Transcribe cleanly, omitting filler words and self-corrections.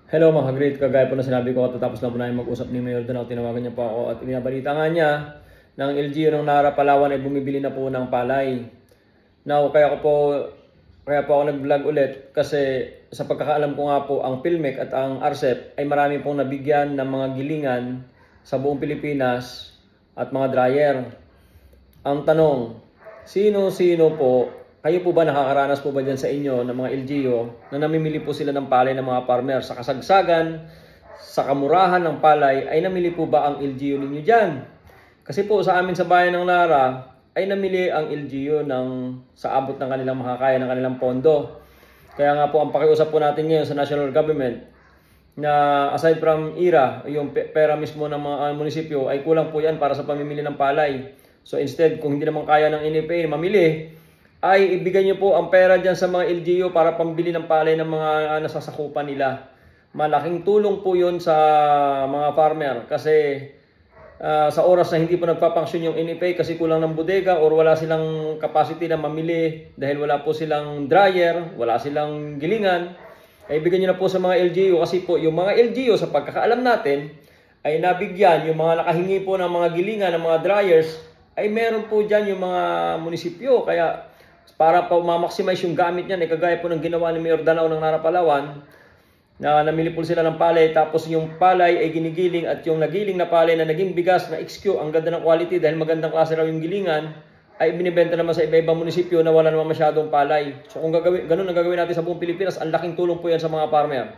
Hello mga ka-great, kagaya po na sinabi ko katatapos lang po namin mag-usap ni Mayor Danao, tinawagan niya po ako at binabalita nga niya ng LGU ng Nara Palawan ay bumibili na po ng palay. Now, kaya po ako nag-vlog ulit kasi sa pagkakaalam ko nga po ang PhilMec at ang RCEP ay marami pong nabigyan ng mga gilingan sa buong Pilipinas at mga dryer. Ang tanong, sino-sino po, kayo po ba nakakaranas po ba dyan sa inyo ng mga LGU na namimili po sila ng palay ng mga farmer sa kasagsagan, sa kamurahan ng palay, ay namili po ba ang LGU ninyo dyan? Kasi po sa amin sa bayan ng Nara, ay namili ang LGU sa abot ng kanilang makakaya ng kanilang pondo. Kaya nga po ang pakiusap po natin ngayon sa national government na aside from IRA, yung pera mismo ng mga munisipyo ay kulang po yan para sa pamimili ng palay. So instead, kung hindi naman kaya ng NFA mamili, ay ibigay niyo po ang pera dyan sa mga LGU para pambili ng palay ng mga nasasakupan nila. Malaking tulong po yun sa mga farmer kasi sa oras na hindi po nagpapangsyon yung NFA kasi kulang ng bodega or wala silang capacity na mamili dahil wala po silang dryer, wala silang gilingan, ay ibigay niyo na po sa mga LGU kasi po yung mga LGU sa pagkakaalam natin ay nabigyan yung mga nakahingi po ng mga gilingan, ng mga dryers, ay meron po dyan yung mga munisipyo. Kaya para pa ma-maximize yung gamit niyan, kagaya po ng ginawa ni Mayor Danao ng Nara Palawan, na namili po sila ng palay, tapos yung palay ay ginigiling at yung nagiling na palay na naging bigas na XQ, ang ganda ng quality dahil magandang klase raw yung gilingan, ay binibenta naman sa iba-ibang munisipyo na wala naman masyadong palay. So kung ganun ang gagawin natin sa buong Pilipinas, ang laking tulong po yan sa mga farmer.